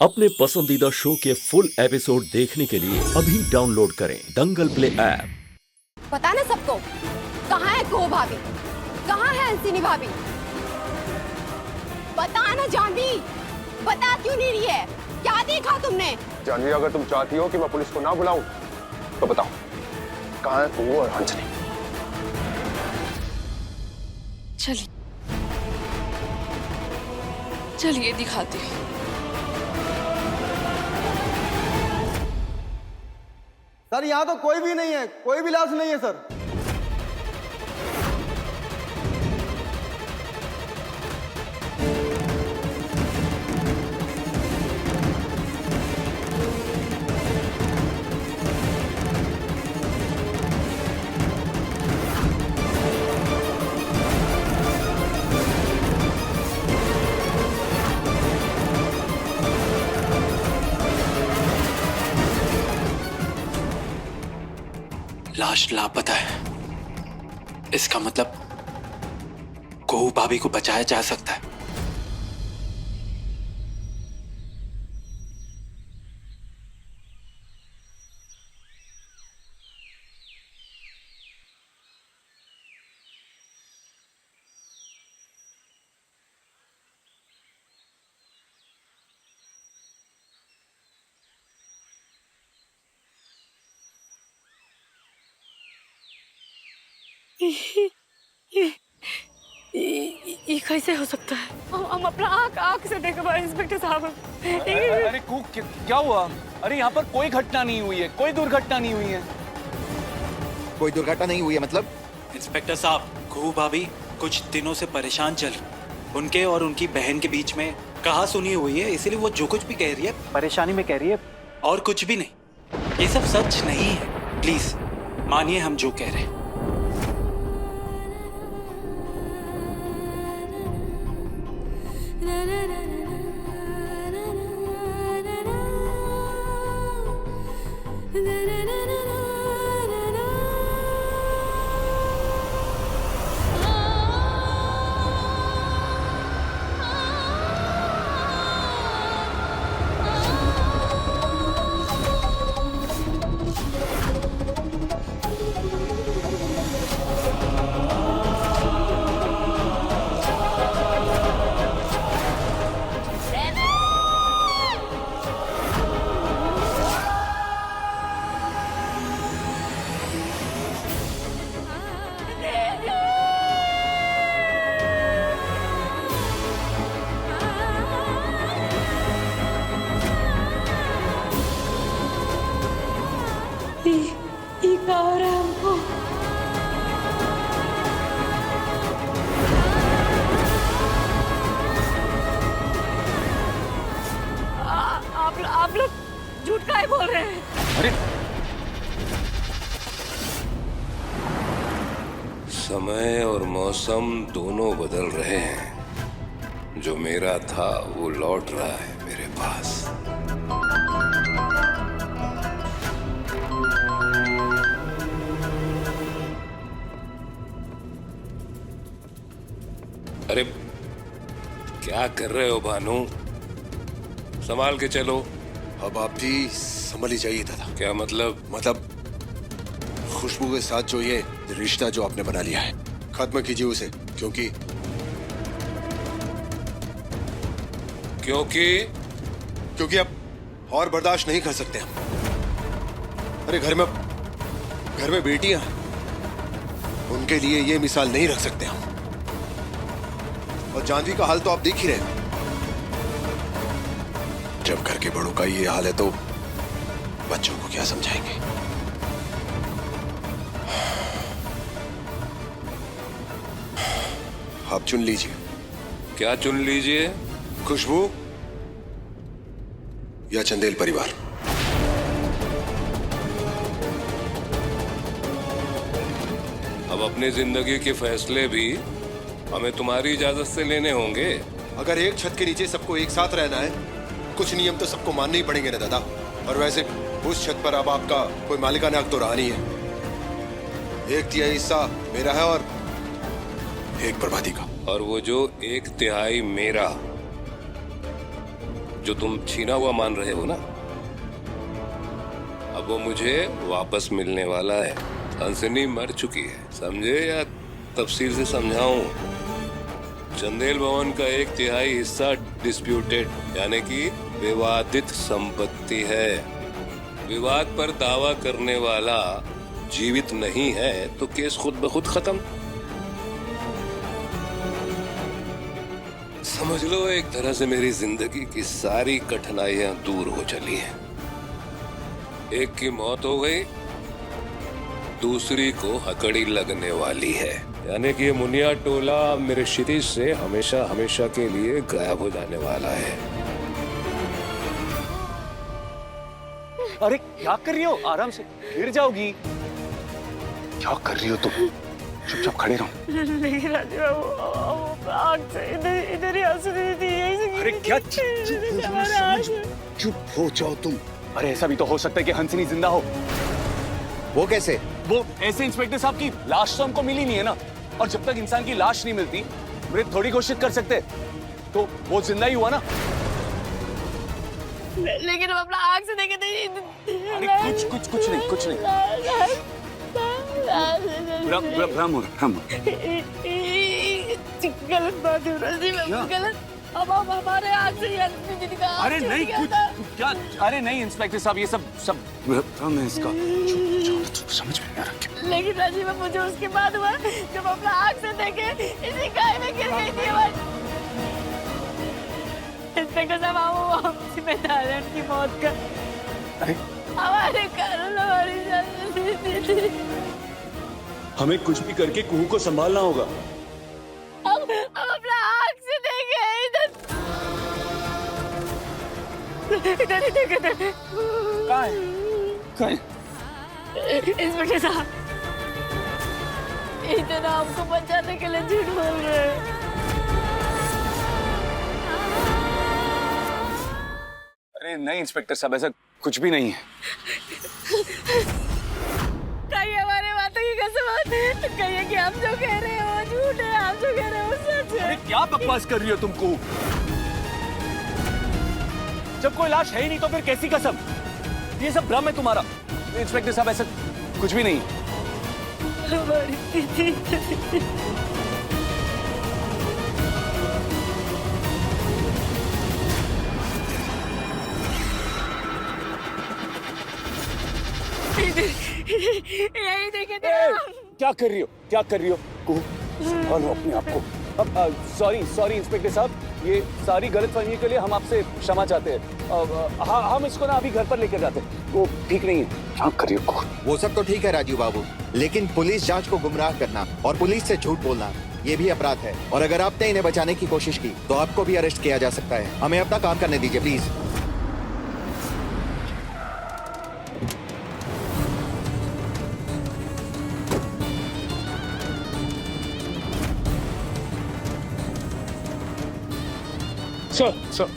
अपने पसंदीदा शो के फुल एपिसोड देखने के लिए अभी डाउनलोड करें दंगल प्ले ऐप। पता ना सबको कहाँ है को भाभी, कहाँ है हंसिनी भाभी? बता ना जानवी, बता क्यों नहीं रही है? क्या देखा तुमने? जानवी, अगर तुम चाहती हो कि मैं पुलिस को ना बुलाऊं तो बताओ कहाँ है तू और हंसनी? चलिए दिखाती हूँ। सर यहाँ तो कोई भी नहीं है, कोई भी लाश नहीं है सर। लाश लापता है, इसका मतलब कोहू भाभी को बचाया जा सकता है। ये कैसे हो सकता है? हम अपना आँख से देख पाए इंस्पेक्टर साहब। अरे क्या हुआ? अरे यहाँ पर कोई घटना नहीं हुई है, कोई दुर्घटना नहीं हुई है। कोई दुर्घटना नहीं हुई है मतलब? इंस्पेक्टर साहब, कोहू भाभी कुछ दिनों से परेशान चल रही। उनके और उनकी बहन के बीच में कहा सुनी हुई है, इसीलिए वो जो कुछ भी कह रही है परेशानी में कह रही है, और कुछ भी नहीं। ये सब सच नहीं है, प्लीज मानिए हम जो कह रहे हैं। ये क्या हो रहा है हमको? आप लोग झूठ काहे बोल रहे हैं? अरे समय और मौसम दोनों बदल रहे हैं। जो मेरा था वो लौट रहा है मेरे पास। अरे क्या कर रहे हो भानु? संभाल के चलो। अब आप भी संभल ही जाइए दादा। क्या मतलब? मतलब खुशबू के साथ जो ये रिश्ता जो आपने बना लिया है, खत्म कीजिए उसे। क्योंकि अब और बर्दाश्त नहीं कर सकते हम। अरे घर में बेटियां, उनके लिए ये मिसाल नहीं रख सकते हम। और जानवी का हाल तो आप देख ही रहे हैं। जब घर के बड़ों का ये हाल है तो बच्चों को क्या समझाएंगे? आप चुन लीजिए। क्या चुन लीजिए? खुशबू या चंदेल परिवार? अब अपनी जिंदगी के फैसले भी हमें तुम्हारी इजाजत से लेने होंगे। अगर एक छत के नीचे सबको एक साथ रहना है, कुछ नियम तो सबको मानने ही पड़ेंगे ना दादा। और वैसे उस छत पर अब आपका कोई मालिकाना हक तो रहा नहीं है। 1/3 हिस्सा मेरा है और 1 प्रभाती का। और वो जो 1/3 मेरा, जो तुम छीना हुआ मान रहे हो ना, अब वो मुझे वापस मिलने वाला है। हंसनी मर चुकी है, समझे या तफसील से समझाऊं? चंदेल भवन का 1/3 हिस्सा डिस्प्यूटेड यानी कि विवादित संपत्ति है। विवाद पर दावा करने वाला जीवित नहीं है तो केस खुद ब खुद खत्म। समझ लो एक तरह से मेरी जिंदगी की सारी कठिनाइयां दूर हो चली हैं। एक की मौत हो गई, दूसरी को हकड़ी लगने वाली है, यानी कि ये मुनिया टोला मेरे क्षितिज से हमेशा हमेशा के लिए गायब हो जाने वाला है। अरे क्या कर रही हो? आराम से, गिर जाओगी। क्या कर रही हो तुम? चुपचाप खड़े रहो। लेकिन राजीव बाबू आग से इधर ही आंसू दे दी है। अरे क्या चुप हो जाओ तुम। अरे ऐसा भी तो हो सकता है कि हंसनी जिंदा हो। वो कैसे? वो ऐसे इंस्पेक्टर साहब की लाश तो हमको मिली नहीं है ना, और जब तक इंसान की लाश नहीं मिलती मृत थोड़ी घोषित कर सकते, तो वो जिंदा ही हुआ ना। लेकिन हम अपना आग से देखे थे। अरे कुछ नहीं। भ्रम हो रहा। गलत बात है राजीव बाबू, गलत। अब हमारे आग से अरे नहीं कुछ क्या? अरे नहीं इंस्पेक्टर साहब, ये सब भ्रम है इसका। समझ में नहीं आ रहा। लेकिन राजीव बाबू मुझे उसके बाद हुआ जब अपना आग से देखे इसी गाय में गिर गई थी हमारी। इंस्पेक्टर साहब हम जिम्मेदार हैं उनकी मौत का। हमारे कारण हमारी जान। हमें कुछ भी करके कुहू को संभालना होगा। हम अपना आग से देखे इधर ही देखे थे। कहाँ है? इंस्पेक्टर साहब इतना हमको बचाने के लिए झूठ बोल रहे हैं। अरे नहीं इंस्पेक्टर साहब, ऐसा कुछ भी नहीं है। कहीं हमारे बातों की कसम कहिए कि हम जो कह रहे हो झूठ है, हम जो कह रहे हो सच है। अरे क्या बकवास कर रही हो तुमको? जब कोई लाश है ही नहीं तो फिर कैसी कसम? ये सब भ्रम है तुम्हारा। इंस्पेक्टर साहब ऐसा कुछ भी नहीं। यही देखे थे। क्या कर रही हो? संभालो अपने आप को। अब सॉरी इंस्पेक्टर साहब, ये सारी गलतफहमी के लिए हम आपसे क्षमा चाहते हैं। हम इसको ना अभी घर पर लेकर जाते हैं, वो ठीक नहीं है। क्या कर रही हो? वो सब तो ठीक है राजीव बाबू, लेकिन पुलिस जांच को गुमराह करना और पुलिस से झूठ बोलना ये भी अपराध है। और अगर आपने इन्हें बचाने की कोशिश की तो आपको भी अरेस्ट किया जा सकता है। हमें अपना काम करने दीजिए प्लीज। सर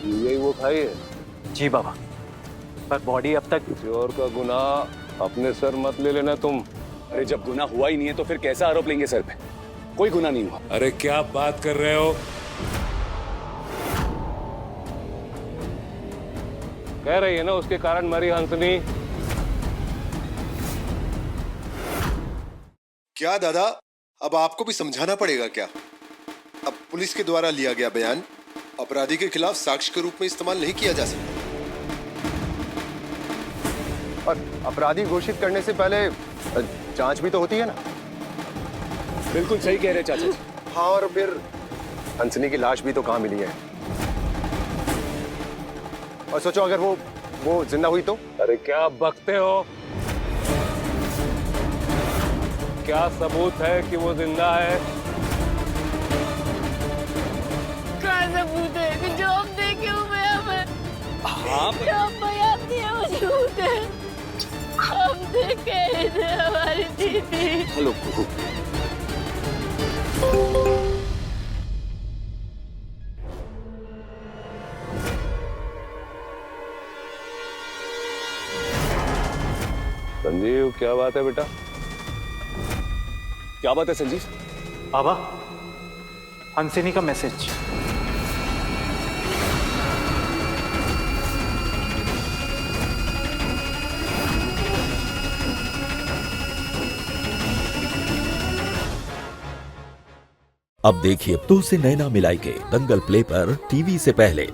यही वो खाई है? जी बाबा, पर बॉडी अब तक। चोर का गुनाह अपने सर मत ले लेना तुम। अरे जब गुनाह हुआ ही नहीं है तो फिर कैसा आरोप लेंगे सर पे? कोई गुनाह नहीं हुआ। अरे क्या बात कर रहे हो? कह रही है ना उसके कारण मरी हंसनी। क्या दादा, अब आपको भी समझाना पड़ेगा क्या? अब पुलिस के द्वारा लिया गया बयान अपराधी के खिलाफ साक्ष्य के रूप में इस्तेमाल नहीं किया जा सकता। और अपराधी घोषित करने से पहले जांच भी तो होती है ना। बिल्कुल सही कह रहे चाचा जी। हाँ, और फिर हंसनी की लाश भी तो कहाँ मिली है। और सोचो अगर वो जिंदा हुई तो। अरे क्या बकते हो? क्या सबूत है कि वो जिंदा है? क्या सबूत है कि जो हम देखे हुए हमें? हाँ जो हम बयान दिए वो झूठ है। हम देखे थे हमारी दीदी। हेलो संजीव, क्या बात है बेटा? क्या बात है संजीव? बाबा, हंसिनी का मैसेज। अब देखिए तो से नैना मिलाई के दंगल प्ले पर टीवी से पहले।